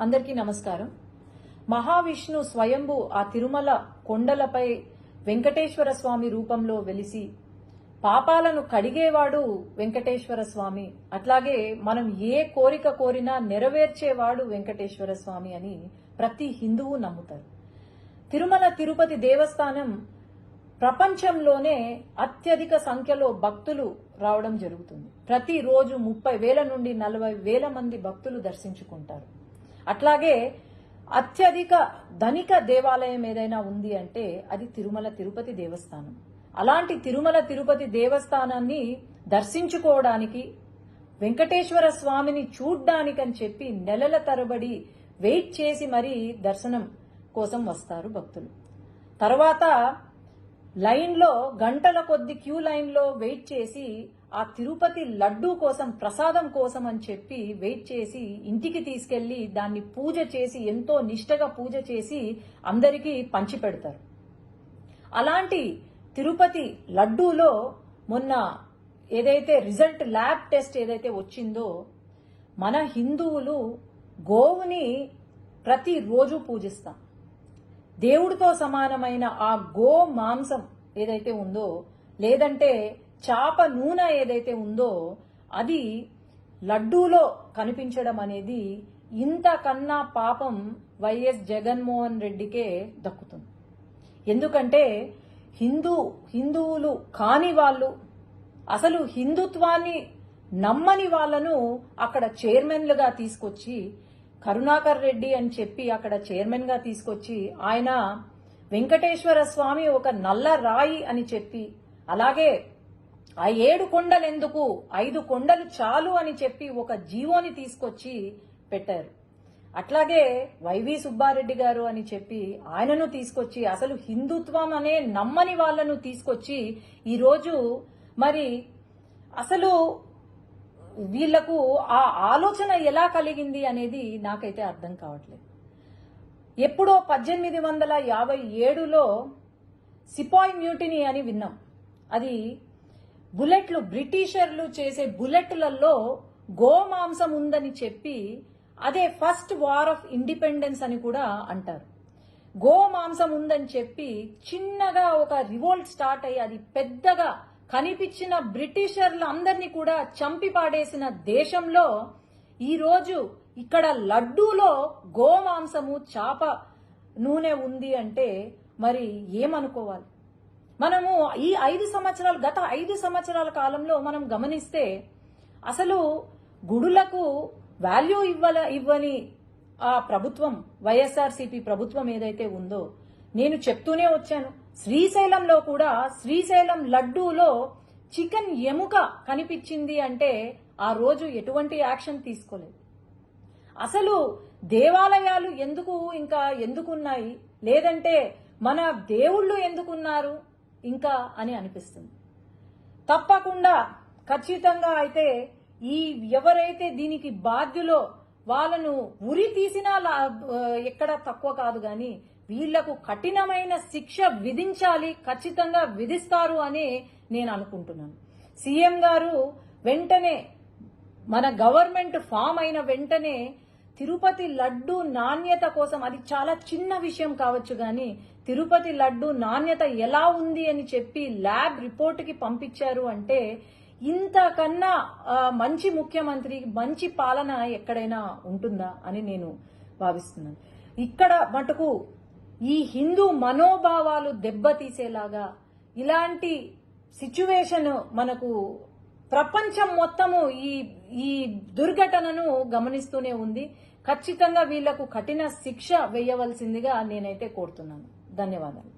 అందరికీ నమస్కారం. మహావిష్ణు స్వయంభు ఆ తిరుమల కొండలపై వెంకటేశ్వర స్వామి రూపంలో వెలిసి పాపాలను కడిగేవాడు వెంకటేశ్వర స్వామి. అట్లాగే మనం ఏ కోరిక కోరినా నెరవేర్చేవాడు వెంకటేశ్వర స్వామి అని ప్రతి హిందువు నమ్ముతారు. తిరుమల తిరుపతి దేవస్థానం ప్రపంచంలోనే అత్యధిక సంఖ్యలో భక్తులు రావడం జరుగుతుంది. ప్రతిరోజు 30,000 నుండి 40,000 మంది భక్తులు దర్శించుకుంటారు. అట్లాగే అత్యధిక ధనిక దేవాలయం ఏదైనా ఉంది అంటే అది తిరుమల తిరుపతి దేవస్థానం. అలాంటి తిరుమల తిరుపతి దేవస్థానాన్ని దర్శించుకోవడానికి, వెంకటేశ్వర స్వామిని చూడ్డానికని చెప్పి నెలల తరబడి వెయిట్ చేసి మరీ దర్శనం కోసం వస్తారు భక్తులు. తర్వాత లైన్లో గంటల కొద్ది క్యూ లైన్లో వెయిట్ చేసి ఆ తిరుపతి లడ్డూ కోసం, ప్రసాదం కోసం అని చెప్పి వెయిట్ చేసి ఇంటికి తీసుకెళ్లి దాన్ని పూజ చేసి, ఎంతో నిష్టగా పూజ చేసి అందరికీ పంచిపెడతారు. అలాంటి తిరుపతి లడ్డూలో మొన్న ఏదైతే రిజల్ట్ ల్యాబ్ టెస్ట్ ఏదైతే వచ్చిందో, మన హిందువులు గోవుని ప్రతిరోజు పూజిస్తాం. దేవుడితో సమానమైన ఆ గో మాంసం ఏదైతే ఉందో, లేదంటే చాప నూనె ఏదైతే ఉందో, అది లడ్డూలో కనిపించడం అనేది ఇంతకన్నా పాపం వైఎస్ జగన్మోహన్ రెడ్డికే దక్కుతుంది. ఎందుకంటే హిందువులు కాని వాళ్ళు, అసలు హిందుత్వాన్ని నమ్మని వాళ్లను అక్కడ చైర్మన్లుగా తీసుకొచ్చి, కరుణాకర్ రెడ్డి అని చెప్పి అక్కడ చైర్మన్ గా తీసుకొచ్చి, ఆయన వెంకటేశ్వర స్వామి ఒక నల్ల రాయి అని చెప్పి, అలాగే ఆ 7 కొండలు ఎందుకు, 5 కొండలు చాలు అని చెప్పి ఒక జీవోని తీసుకొచ్చి పెట్టారు. అట్లాగే వైవి సుబ్బారెడ్డి గారు అని చెప్పి ఆయనను తీసుకొచ్చి, అసలు హిందుత్వం అనే నమ్మని వాళ్లను తీసుకొచ్చి ఈరోజు మరి అసలు వీళ్లకు ఆ ఆలోచన ఎలా కలిగింది అనేది నాకైతే అర్థం కావట్లేదు. ఎప్పుడో 1857లో సిపాయి మ్యూటినీ అని విన్నాం. అది బుల్లెట్లు, బ్రిటిషర్లు చేసే బుల్లెట్లలో గోమాంసం ఉందని చెప్పి అదే ఫస్ట్ వార్ ఆఫ్ ఇండిపెండెన్స్ అని కూడా అంటారు. గోమాంసం ఉందని చెప్పి చిన్నగా ఒక రివోల్ట్ స్టార్ట్ అయ్యి అది పెద్దగా కనిపించిన బ్రిటిషర్లందరినీ కూడా చంపి పాడేసిన దేశంలో ఈరోజు ఇక్కడ లడ్డూలో గోమాంసము, చాప నూనె ఉంది అంటే మరి ఏమనుకోవాలి? మనము ఈ గత 5 సంవత్సరాల కాలంలో మనం గమనిస్తే అసలు గుడులకు వాల్యూ ఇవ్వని ఆ ప్రభుత్వం, వైఎస్ఆర్సీపీ ప్రభుత్వం ఏదైతే ఉందో, నేను చెప్తూనే వచ్చాను. శ్రీశైలంలో కూడా శ్రీశైలం లడ్డూలో చికెన్ ఎముక కనిపించింది అంటే ఆ రోజు ఎటువంటి యాక్షన్ తీసుకోలేదు. అసలు దేవాలయాలు ఎందుకున్నాయి, లేదంటే మన దేవుళ్ళు ఎందుకున్నారు ఇంకా అని అనిపిస్తుంది. తప్పకుండా ఖచ్చితంగా అయితే ఎవరైతే దీనికి బాధ్యులో వాళ్ళను ఉరి తీసినా ఎక్కడ తక్కువ కాదు, గాని వీళ్లకు కఠినమైన శిక్ష విధించాలి, ఖచ్చితంగా విధిస్తారు అని నేను అనుకుంటున్నాను. సీఎం గారు వెంటనే, మన గవర్నమెంట్ ఫామ్ అయిన వెంటనే తిరుపతి లడ్డు నాణ్యత కోసం, అది చాలా చిన్న విషయం కావచ్చు గాని తిరుపతి లడ్డు నాణ్యత ఎలా ఉంది అని చెప్పి ల్యాబ్ రిపోర్ట్ కి పంపించారు అంటే ఇంతకన్నా మంచి ముఖ్యమంత్రి, మంచి పాలన ఎక్కడైనా ఉంటుందా అని నేను భావిస్తున్నాను. ఇక్కడ మటుకు ఈ హిందూ మనోభావాలు దెబ్బతీసేలాగా ఇలాంటి సిచ్యువేషన్ మనకు ప్రపంచం మొత్తము ఈ దుర్ఘటనను గమనిస్తూనే ఉంది. ఖచ్చితంగా వీళ్లకు కఠిన శిక్ష వేయవలసిందిగా నేనైతే కోరుతున్నాను. ధన్యవాదాలు.